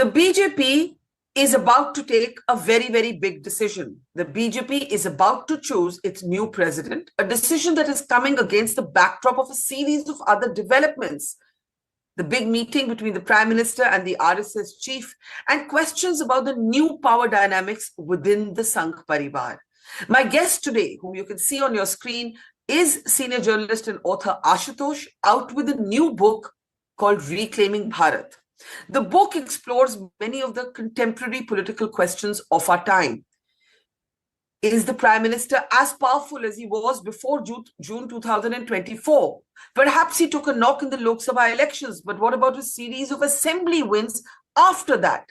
The BJP is about to take a very, very big decision. The BJP is about to choose its new president, a decision that is coming against the backdrop of a series of other developments. The big meeting between the Prime Minister and the RSS chief, and questions about the new power dynamics within the Sangh Parivar. My guest today, whom you can see on your screen, is senior journalist and author Ashutosh, out with a new book called Reclaiming Bharat. The book explores many of the contemporary political questions of our time. Is the Prime Minister as powerful as he was before June 2024? Perhaps he took a knock in the Lok Sabha elections, but what about a series of assembly wins after that?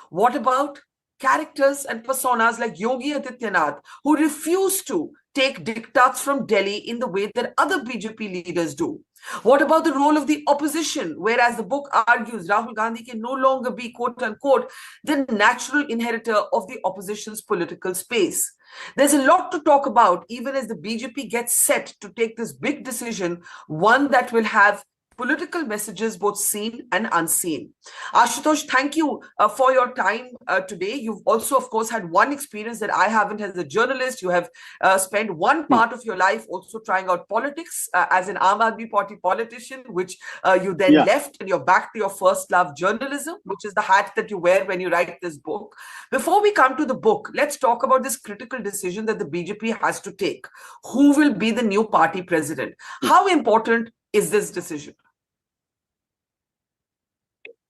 What about characters and personas like Yogi Adityanath, who refuse to take diktats from Delhi in the way that other BJP leaders do? What about the role of the opposition, whereas the book argues Rahul Gandhi can no longer be, quote unquote, the natural inheritor of the opposition's political space? There's a lot to talk about, even as the BJP gets set to take this big decision, one that will have political messages both seen and unseen. Ashutosh, thank you for your time today. You've also, of course, had one experience that I haven't as a journalist. You have spent one part of your life also trying out politics as an Aam Aadmi Party politician, which you then left, and you're back to your first love, journalism, which is the hat that you wear when you write this book. Before we come to the book, let's talk about this critical decision that the BJP has to take. Who will be the new party president? How important is this decision?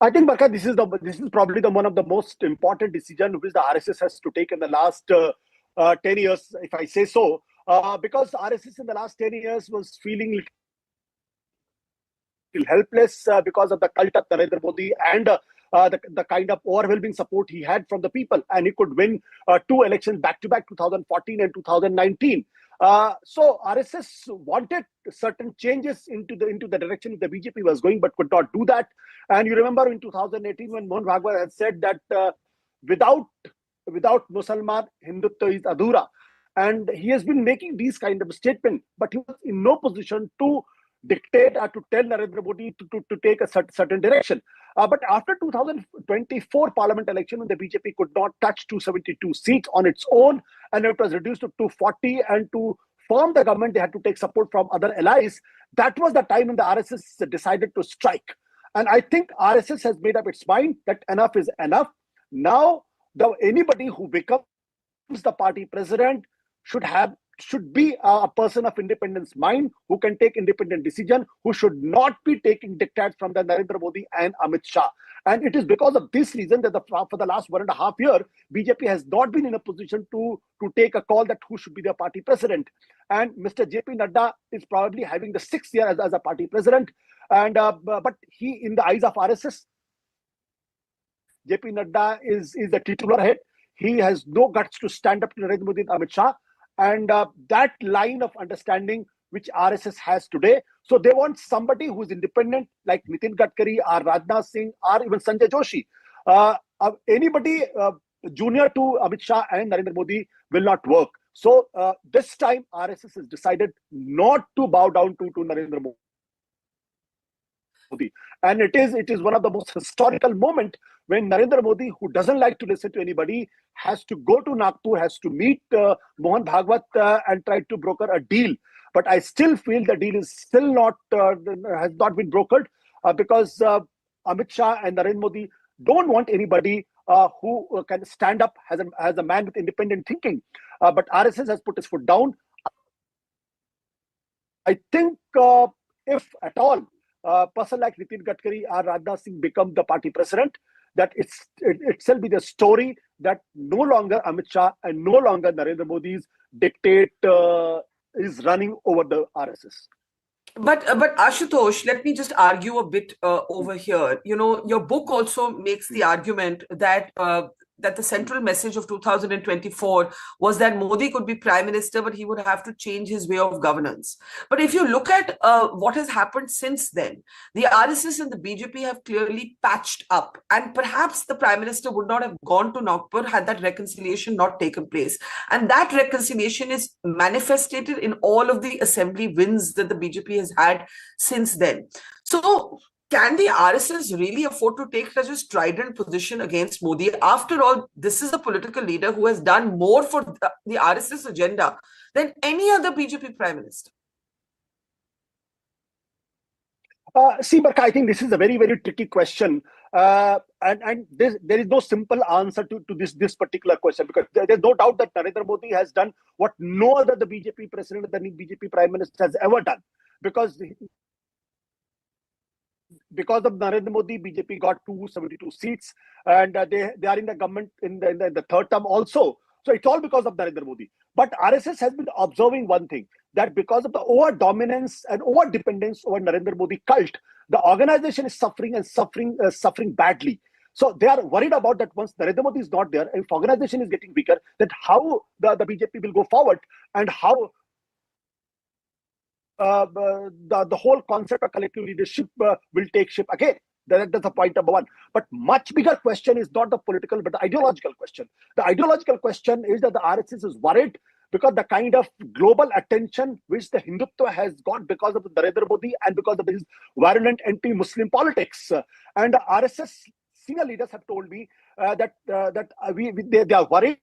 I think, Barkha, this is probably one of the most important decisions which the RSS has to take in the last 10 years, if I say so, because RSS in the last 10 years was feeling helpless because of the cult of Narendra Modi and the kind of overwhelming support he had from the people, and he could win two elections back-to-back, 2014 and 2019. So RSS wanted certain changes into the direction the BJP was going, but could not do that. And you remember in 2018 when Mohan Bhagwat had said that without Musalman, Hindutva is adhura. And he has been making these kind of statements, but he was in no position to dictate or to tell Narendra Modi to take a certain direction. But after 2024 parliament election, when the BJP could not touch 272 seats on its own, and it was reduced to 240, and to form the government, they had to take support from other allies. That was the time when the RSS decided to strike. And I think RSS has made up its mind that enough is enough. Now, anybody who becomes the party president should be a person of independence mind, who can take independent decision, who should not be taking diktats from the Narendra Modi and Amit Shah. And it is because of this reason that for the last 1.5 years, BJP has not been in a position to take a call that who should be the party president. And Mr. JP Nadda is probably having the 6th year as a party president. And but he, in the eyes of RSS, JP Nadda is the titular head. He has no guts to stand up to Narendra Modi and Amit Shah. And that line of understanding which RSS has today. So they want somebody who's independent, like Nitin Gadkari or Rajnath Singh or even Sanjay Joshi. Anybody junior to Amit Shah and Narendra Modi will not work. So this time RSS has decided not to bow down to Narendra Modi. And it is one of the most historical moments when Narendra Modi, who doesn't like to listen to anybody, has to go to Nagpur, has to meet Mohan Bhagwat and try to broker a deal. But I still feel the deal is still has not been brokered because Amit Shah and Narendra Modi don't want anybody who can stand up as a man with independent thinking. But RSS has put its foot down. I think if at all, a person like Nitin Gadkari or Rajnath Singh become the party president, that itself be the story that no longer Amit Shah and no longer Narendra Modi's dictate is running over the RSS. But Ashutosh, let me just argue a bit over here. You know, your book also makes the argument that that the central message of 2024 was that Modi could be prime minister, but he would have to change his way of governance. But if you look at what has happened since then, the RSS and the BJP have clearly patched up, and perhaps the prime minister would not have gone to Nagpur had that reconciliation not taken place. And that reconciliation is manifested in all of the assembly wins that the BJP has had since then. So can the RSS really afford to take such a strident position against Modi? After all, this is a political leader who has done more for the RSS agenda than any other BJP prime minister. See, Barkha, I think this is a very, very tricky question. And there is no simple answer to this particular question, because there's no doubt that Narendra Modi has done what no other the BJP president, the BJP prime minister has ever done. Because of Narendra Modi, BJP got 272 seats, and they are in the government in the third term also. So it's all because of Narendra Modi. But RSS has been observing one thing, that because of the over-dominance and over-dependence over Narendra Modi cult, the organization is suffering and suffering badly. So they are worried about that once Narendra Modi is not there, if organization is getting weaker, that how the BJP will go forward, and how the whole concept of collective leadership will take shape again. That's the point number one. But much bigger question is not the political, but the ideological question. The ideological question is that the RSS is worried because the kind of global attention which the Hindutva has got because of Narendra Modi and because of his virulent anti-Muslim politics. And the RSS senior leaders have told me that they are worried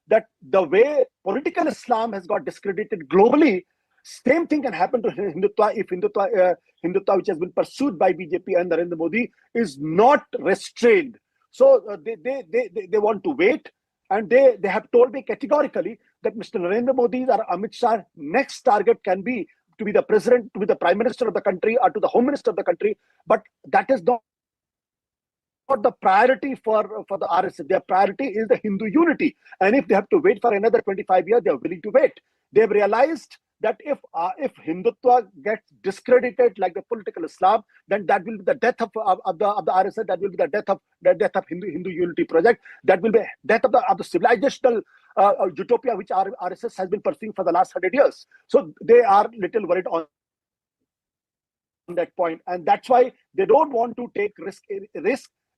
that the way political Islam has got discredited globally, same thing can happen to Hindutva if Hindutva, which has been pursued by BJP and Narendra Modi, is not restrained. So they want to wait, and they have told me categorically that Mr. Narendra Modi's or Amit Shah's next target can be to be the president, to be the prime minister of the country, or to the home minister of the country. But that is not the priority for the RSS. Their priority is the Hindu unity. And if they have to wait for another 25 years, they are willing to wait. They've realized that if Hindutva gets discredited like the political Islam, then that will be the death of the RSS. That will be the death of Hindu unity project. That will be death of the civilizational utopia which RSS has been pursuing for the last 100 years. So they are little worried on that point, and that's why they don't want to take risk.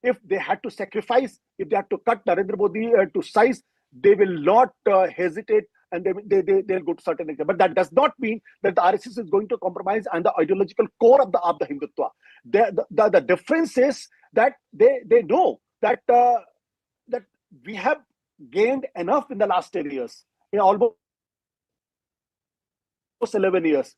If they had to sacrifice, if they had to cut Narendra Modi to size, they will not hesitate, and they'll go to certain extent. But that does not mean that the RSS is going to compromise on the ideological core of the Hindutva. The difference is that they know that that we have gained enough in the last 10 years, in almost 11 years.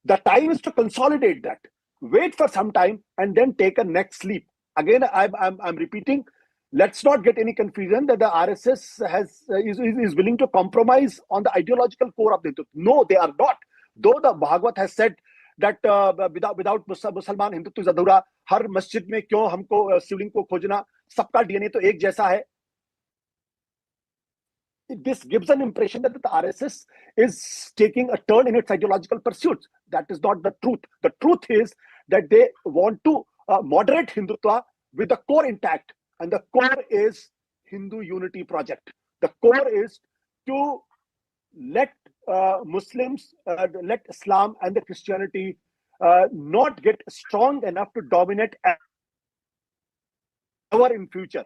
The time is to consolidate that, wait for some time, and then take a next leap. Again, I'm repeating, let's not get any confusion that the RSS is willing to compromise on the ideological core of the Hindutva. No, they are not. Though the Bhagavad has said that without Musalman, Hindutva is adhura, har masjid mein kyon humko shivling ko khojna, sabka DNA to ek jaisa hai. This gives an impression that the RSS is taking a turn in its ideological pursuits. That is not the truth. The truth is that they want to moderate Hindutva with the core intact, and the core is Hindu unity project. The core is to let Muslims, let Islam and the Christianity not get strong enough to dominate ever in future.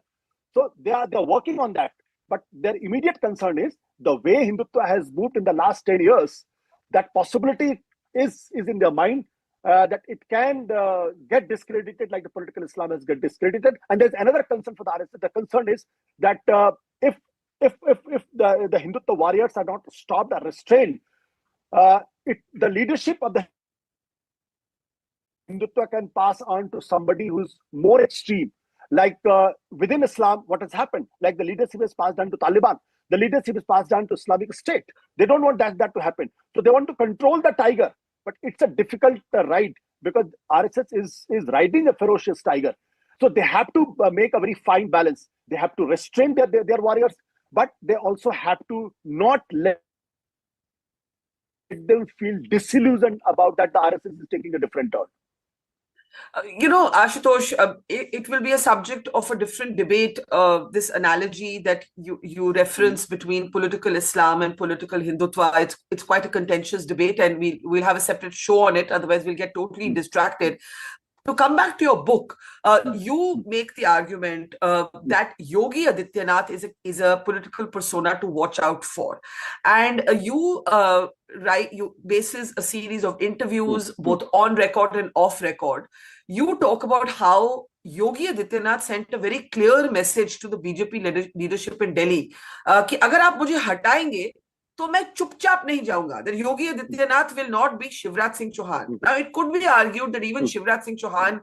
So they're working on that. But their immediate concern is the way Hindutva has moved in the last 10 years, that possibility is in their mind that it can get discredited like the political Islam has get discredited. And there's another concern for the RSS. The concern is that if the Hindutva warriors are not stopped or restrained, the leadership of the Hindutva can pass on to somebody who's more extreme. Like within Islam, what has happened? Like the leadership is passed down to Taliban. The leadership is passed down to Islamic State. They don't want that to happen. So they want to control the tiger. But it's a difficult ride, because RSS is riding a ferocious tiger. So they have to make a very fine balance. They have to restrain their warriors, but they also have to not let them feel disillusioned about that the RSS is taking a different turn. Ashutosh, it will be a subject of a different debate, this analogy that you reference between political Islam and political Hindutva. It's quite a contentious debate, and we'll have a separate show on it. Otherwise, we'll get totally distracted. to come back to your book, you make the argument that Yogi Adityanath is a political persona to watch out for, and you bases a series of interviews both on record and off record. You talk about how Yogi Adityanath sent a very clear message to the BJP leadership in Delhi कि अगर आप मुझे हटाएंगे तो मैं चुपचाप नहीं जाऊंगा. That Yogi Adityanath will not be Shivraj Singh Chauhan. Now, it could be argued that even Shivraj Singh Chauhan,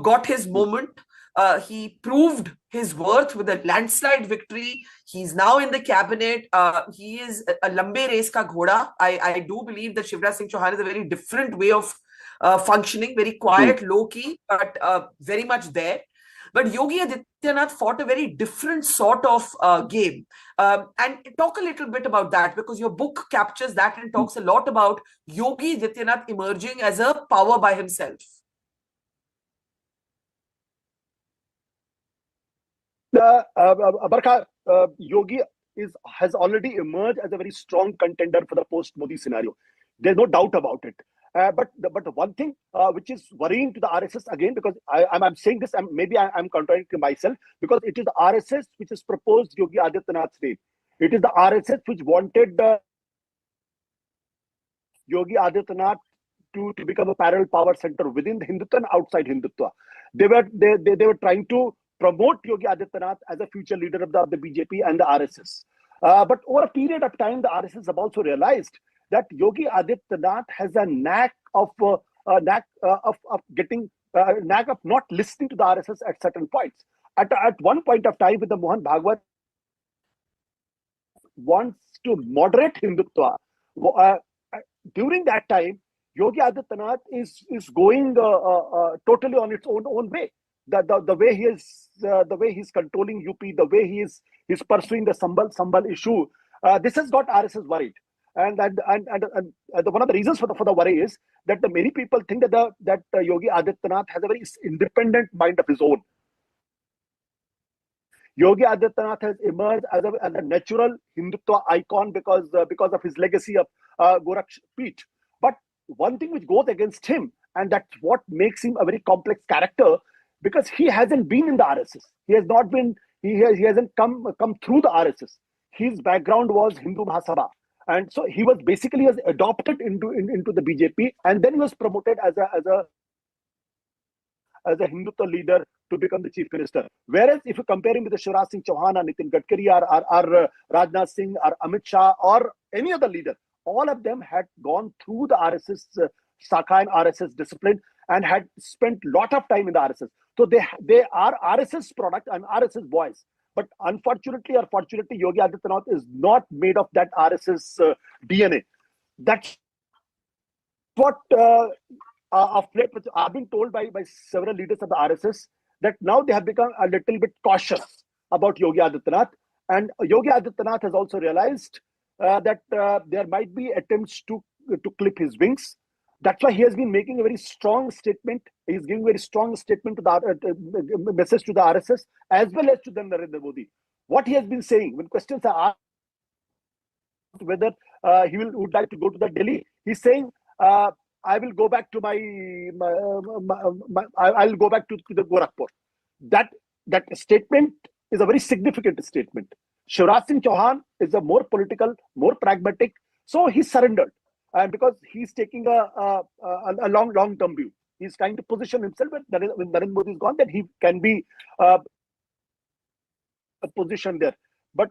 got his moment. He proved his worth with a landslide victory. He's now in the cabinet. He is a lambe race ka ghoda. I do believe that Shivraj Singh Chauhan is a very different way of functioning, very quiet, low-key, but very much there. But Yogi Adityanath fought a very different sort of game. And talk a little bit about that, because your book captures that and talks a lot about Yogi Adityanath emerging as a power by himself. Barkha, Yogi has already emerged as a very strong contender for the post-Modi scenario. There's no doubt about it. But one thing which is worrying to the RSS again, because I'm saying this, maybe I'm contradicting myself, because it is the RSS which has proposed Yogi Adityanath's name. It is the RSS which wanted Yogi Adityanath to become a parallel power center within the Hindutva and outside Hindutva. They were trying to promote Yogi Adityanath as a future leader of the BJP and the RSS. But over a period of time, the RSS have also realized that Yogi Adityanath has a knack of not listening to the RSS at certain points. At one point of time, with the Mohan Bhagwat wants to moderate Hindutva, during that time, Yogi Adityanath is going totally on its own way. The way he's controlling UP, the way he's pursuing the Sambal issue, this has got RSS worried. And one of the reasons for the worry is that many people think that Yogi Adityanath has a very independent mind of his own. Yogi Adityanath has emerged as a natural Hindutva icon because of his legacy of Gorakh Peeth. But one thing which goes against him, and that's what makes him a very complex character, because he hasn't been in the RSS. He has not been. He hasn't come through the RSS. His background was Hindu Mahasabha. And so he was adopted into the BJP, and then he was promoted as a Hindutva leader to become the chief minister. Whereas if you compare him with the Shivraj Singh Chauhan or Nitin Gadkari or Rajnath Singh or Amit Shah or any other leader, all of them had gone through the RSS Sakha and RSS discipline and had spent a lot of time in the RSS. So they are RSS product and RSS boys. But unfortunately or fortunately, Yogi Adityanath is not made of that RSS DNA. That's what I've been told by several leaders of the RSS, that now they have become a little bit cautious about Yogi Adityanath. And Yogi Adityanath has also realized that there might be attempts to clip his wings. That's why he has been making a very strong statement. He's giving a very strong statement to the message to the RSS as well as to the Narendra Modi. What he has been saying, when questions are asked whether he would like to go to the Delhi, he's saying, I will go back to I'll go back to the Gorakhpur. That statement is a very significant statement. Shivraj Singh Chauhan is a more political, more pragmatic, so he surrendered. And because he's taking a long-term view, he's trying to position himself when Narendra Modi is gone, that he can be a position there. But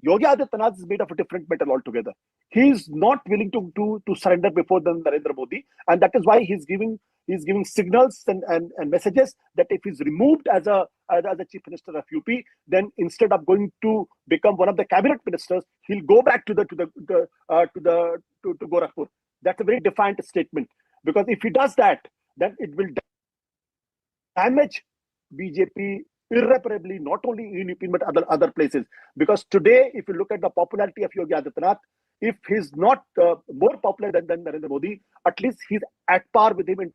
Yogi Adityanath is made of a different metal altogether. He is not willing to surrender before the Narendra Modi, and that is why he's giving signals and messages that if he's removed as a chief minister of UP, then instead of going to become one of the cabinet ministers, he'll go back to Gorakhpur. That's a very defiant statement, because if he does that, then it will damage BJP irreparably, not only in UP but other places. Because today, if you look at the popularity of Yogi Adityanath, if he's not more popular than Narendra Modi, at least he's at par with him in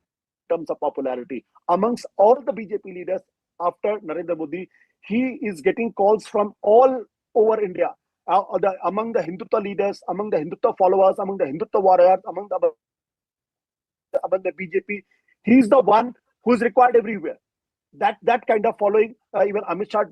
terms of popularity. Amongst all the BJP leaders after Narendra Modi, he is getting calls from all over India. Among the Hindutva leaders, among the Hindutva followers, among the Hindutva warriors, among the BJP, He's the one who's required everywhere. That kind of following, even Amit Shah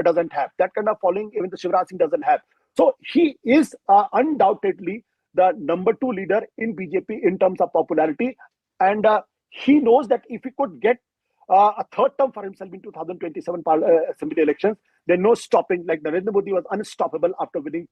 doesn't have. That kind of following, even the Shivraj Singh doesn't have. So he is undoubtedly the number 2 leader in BJP in terms of popularity, and he knows that if he could get a third term for himself in 2027 assembly elections, there's no stopping. Like Narendra Modi was unstoppable after winning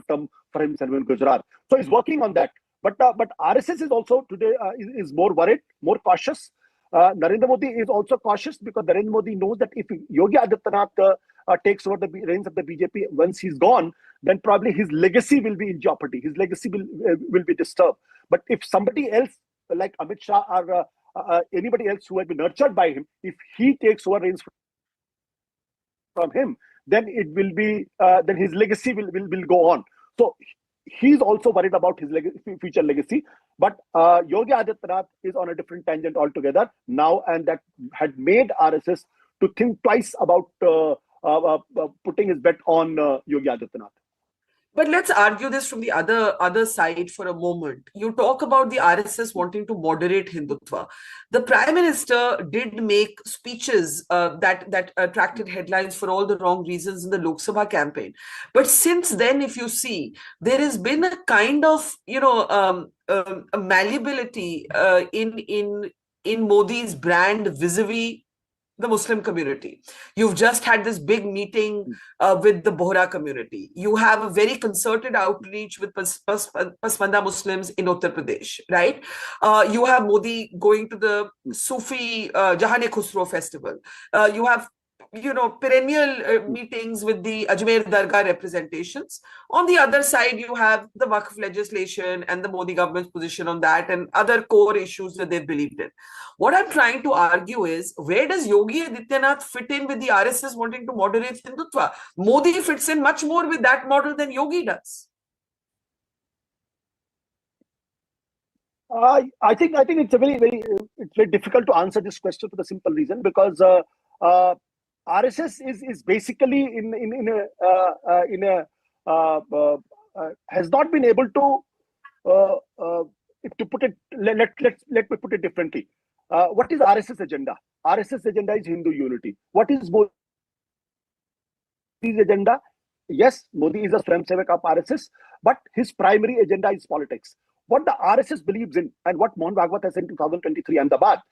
term for himself in Gujarat. So he's working on that. But RSS is also today is more worried, more cautious. Narendra Modi is also cautious because Narendra Modi knows that if Yogi Adityanath takes over the reins of the BJP once he's gone, then probably his legacy will be in jeopardy. His legacy will be disturbed. But if somebody else like Amit Shah or anybody else who has been nurtured by him, if he takes over reins from him, then it will be then his legacy will go on. So he's also worried about his future legacy. But Yogi Adityanath is on a different tangent altogether now, and that had made RSS to think twice about putting his bet on Yogi Adityanath. But let's argue this from the other side for a moment. You talk about the RSS wanting to moderate Hindutva. The Prime Minister did make speeches that attracted headlines for all the wrong reasons in the Lok Sabha campaign. But since then, if you see, there has been a kind of a malleability in Modi's brand vis-a-vis the Muslim community. You've just had this big meeting with the Bohra community. You have a very concerted outreach with Pasmanda Muslims in Uttar Pradesh, right? You have Modi going to the Sufi Jahan-e-Khusro festival. You have perennial meetings with the Ajmer Dargah representations. On the other side, you have the Waqf legislation and the Modi government's position on that and other core issues that they've believed in. What I'm trying to argue is, where does Yogi Adityanath fit in with the RSS wanting to moderate Hindutva? Modi fits in much more with that model than Yogi does. I think it's very difficult to answer this question for the simple reason because RSS is basically has not been able to put it. Let me put it differently. What is RSS agenda? RSS agenda is Hindu unity. What is Modi's agenda? Yes, Modi is a Swayamsevak of RSS, but his primary agenda is politics. What the RSS believes in and what Mohan Bhagwat has said in 2023 Ahmedabad,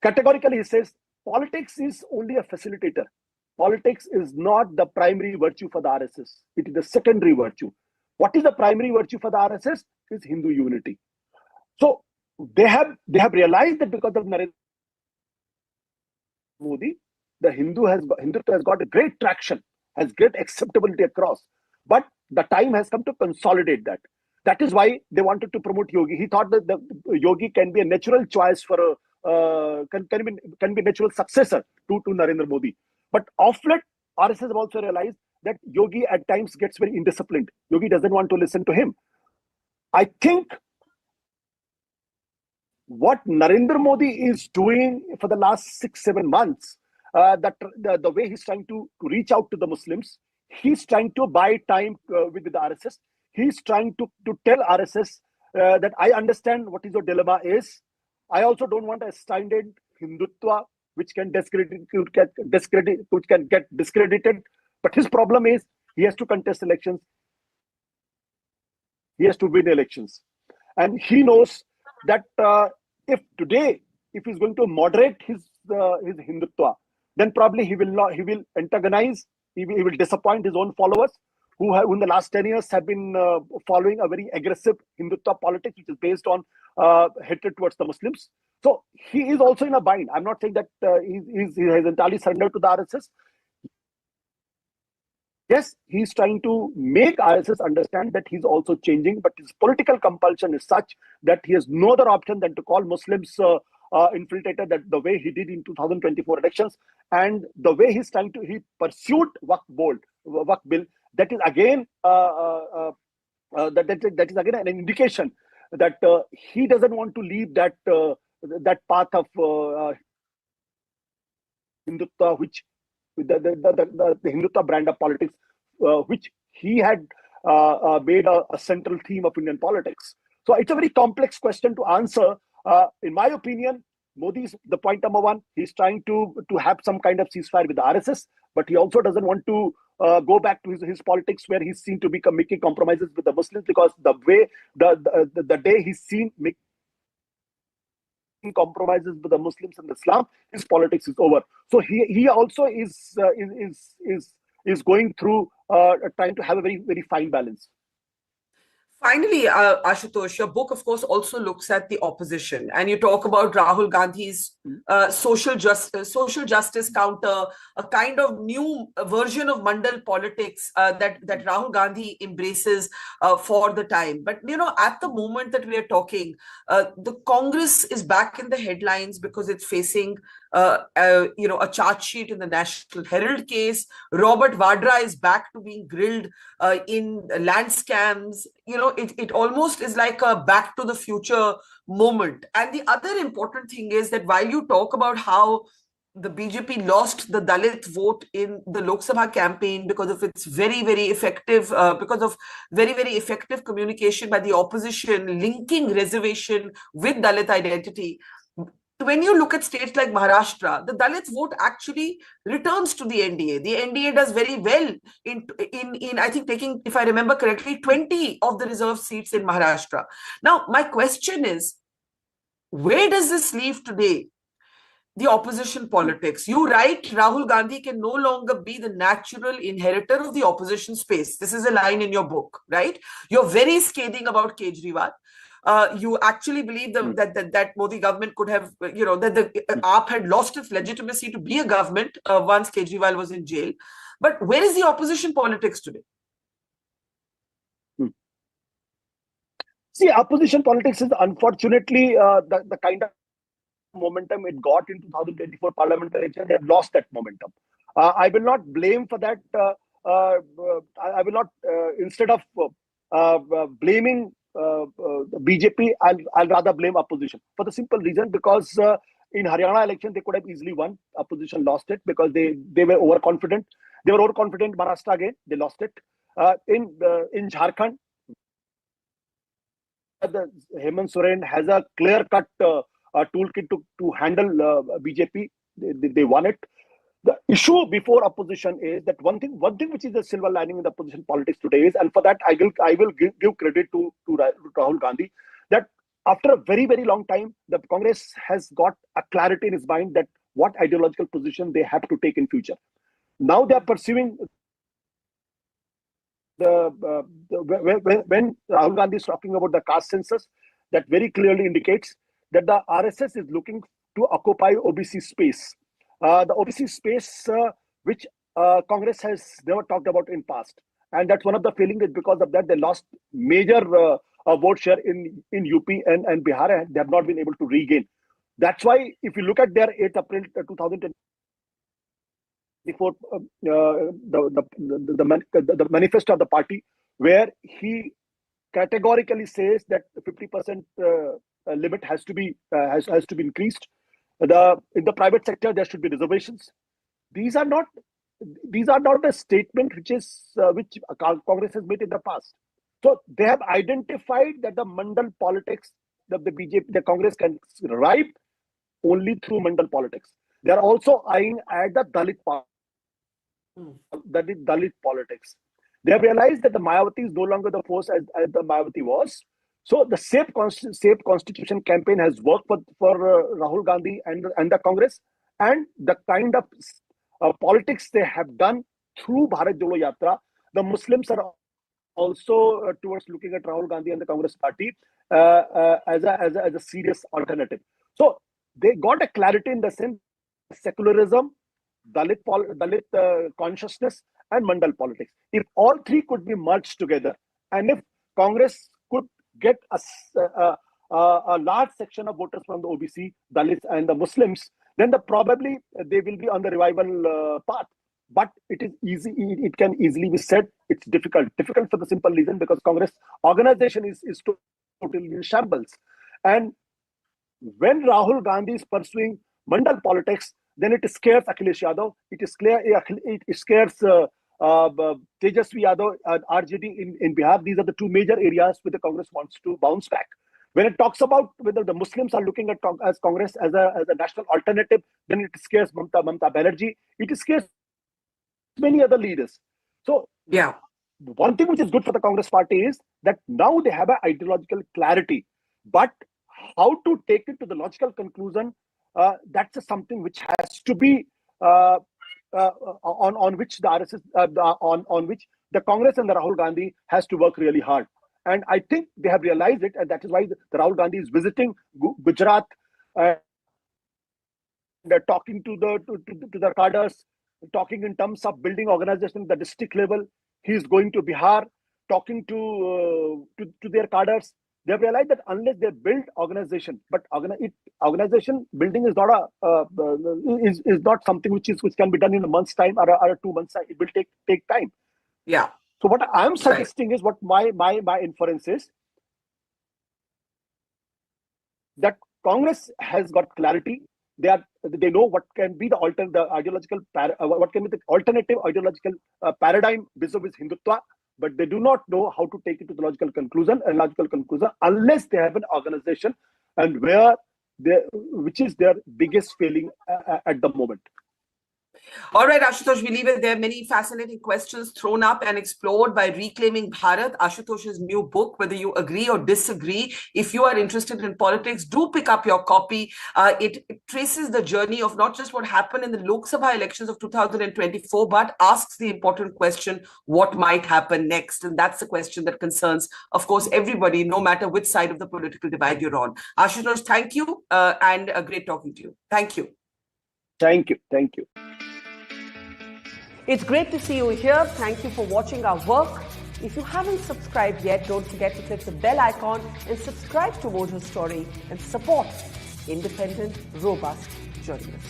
categorically he says politics is only a facilitator. Politics is not the primary virtue for the RSS. It is the secondary virtue. What is the primary virtue for the RSS? Is Hindu unity. So they have realized that because of Narendra Modi, the Hindutva has got a great traction, has great acceptability across. But the time has come to consolidate that. That is why they wanted to promote Yogi. He thought that the Yogi can be a natural choice for can be natural successor to Narendra Modi. But of late, RSS have also realized that Yogi at times gets very indisciplined. Yogi doesn't want to listen to him. I think what Narendra Modi is doing for the last 6-7 months, the way he's trying to reach out to the Muslims, he's trying to buy time with the RSS. He's trying to tell RSS that I understand what is your dilemma is. I also don't want a standard Hindutva which can get discredited. But his problem is he has to contest elections. He has to win elections. And he knows that if he's going to moderate his Hindutva, then probably he will antagonize, he will disappoint his own followers who in the last 10 years have been following a very aggressive Hindutva politics, which is based on hatred towards the Muslims. So he is also in a bind. I'm not saying that he has entirely surrendered to the RSS. Yes, he's trying to make RSS understand that he's also changing, but his political compulsion is such that he has no other option than to call Muslims infiltrated, that the way he did in 2024 elections, and the way he pursued Waqf bill. That is again that is again an indication that he doesn't want to leave that path of Hindutva, which the Hindutva brand of politics, which he had made a central theme of Indian politics. So it's a very complex question to answer. In my opinion, Modi is the point number one. He's trying to have some kind of ceasefire with the RSS, but he also doesn't want to go back to his politics where he's seen to be making compromises with the Muslims, because the way the day he's seen making compromises with the Muslims and Islam, his politics is over. So he also is going through trying to have a very fine balance. Finally, Ashutosh, your book, of course, also looks at the opposition, and you talk about Rahul Gandhi's social justice counter, a kind of new version of Mandal politics that Rahul Gandhi embraces for the time. But at the moment that we are talking, the Congress is back in the headlines because it's facing a charge sheet in the National Herald case. Robert Vadra is back to being grilled in land scams. It almost is like a back to the future moment. And the other important thing is that while you talk about how the BJP lost the Dalit vote in the Lok Sabha campaign because of its very effective communication by the opposition linking reservation with Dalit identity, when you look at states like Maharashtra, the Dalits vote actually returns to the NDA. The NDA does very well in I think taking, if I remember correctly, 20 of the reserved seats in Maharashtra. Now, my question is, where does this leave today the opposition politics? You write Rahul Gandhi can no longer be the natural inheritor of the opposition space. This is a line in your book, right? You're very scathing about Kejriwal. You actually believe that Modi government could have, that the AAP had lost its legitimacy to be a government once Kejriwal was in jail. But where is the opposition politics today? See, opposition politics is unfortunately the kind of momentum it got in 2024 parliamentary election. They have lost that momentum. I will not blame for that. I will not, instead of blaming BJP, I'll rather blame opposition for the simple reason because in Haryana election they could have easily won. Opposition lost it because they were overconfident. They were overconfident. Maharashtra again, they lost it. In Jharkhand, Hemant Soren has a clear-cut toolkit to handle BJP. They won it. The issue before opposition is that one thing which is the silver lining in the opposition politics today is, and for that I will give credit to Rahul Gandhi, that after a very long time, the Congress has got a clarity in its mind that what ideological position they have to take in future. Now they are pursuing when Rahul Gandhi is talking about the caste census, that very clearly indicates that the RSS is looking to occupy OBC space. The OBC space which Congress has never talked about in past, and that's one of the feelings that because of that they lost major vote share in UP and Bihar, and they have not been able to regain. That's why if you look at their 8th April 2024 the manifesto of the party, where he categorically says that 50% limit has to be increased. In the private sector, there should be reservations. These are not a statement which Congress has made in the past. So they have identified that the Mandal politics that the BJP, the Congress can survive only through Mandal politics. They are also eyeing at the Dalit politics. They have realized that the Mayawati is no longer the force as the Mayawati was. So the Safe Constitution campaign has worked for Rahul Gandhi and the Congress, and the kind of politics they have done through Bharat Jodo Yatra. The Muslims are also towards looking at Rahul Gandhi and the Congress party as a serious alternative. So they got a clarity in the sense secularism, Dalit consciousness, and Mandal politics. If all three could be merged together, and if Congress could get a large section of voters from the OBC, Dalits, and the Muslims, then probably they will be on the revival path. But it is easy. It can easily be said it's difficult. Difficult for the simple reason because Congress organization is totally in shambles. And when Rahul Gandhi is pursuing Mandal politics, then it scares Akhilesh Yadav. It scares Tejasvi Yadav and RJD in Bihar. These are the two major areas where the Congress wants to bounce back. When it talks about whether the Muslims are looking at as Congress as a national alternative, then it scares Mamta Banerjee. It scares many other leaders. So yeah, one thing which is good for the Congress party is that now they have an ideological clarity, but how to take it to the logical conclusion, that's something which has to be on which the RSS, on which the Congress and the Rahul Gandhi has to work really hard. And I think they have realized it, and that is why the Rahul Gandhi is visiting Gujarat, they're talking to the cadres, talking in terms of building organization at the district level. He is going to Bihar, talking to their cadres. They have realized that unless they build organization, but organization building is not is not something which can be done in a month's time or 2 months time. It will take time. yeah. So what I'm suggesting is, what my inference is, that Congress has got clarity. They know what can be the alternative ideological paradigm vis-a-vis Hindutva, but they do not know how to take it to the logical conclusion unless they have an organization, and which is their biggest failing at the moment. All right, Ashutosh, we leave it there. Many fascinating questions thrown up and explored by Reclaiming Bharat, Ashutosh's new book. Whether you agree or disagree, if you are interested in politics, do pick up your copy. It traces the journey of not just what happened in the Lok Sabha elections of 2024, but asks the important question, what might happen next? And that's the question that concerns, of course, everybody, no matter which side of the political divide you're on. Ashutosh, thank you, and great talking to you. Thank you. Thank you. Thank you. It's great to see you here. Thank you for watching our work. If you haven't subscribed yet, don't forget to click the bell icon and subscribe to Mojo Story and support independent, robust journalism.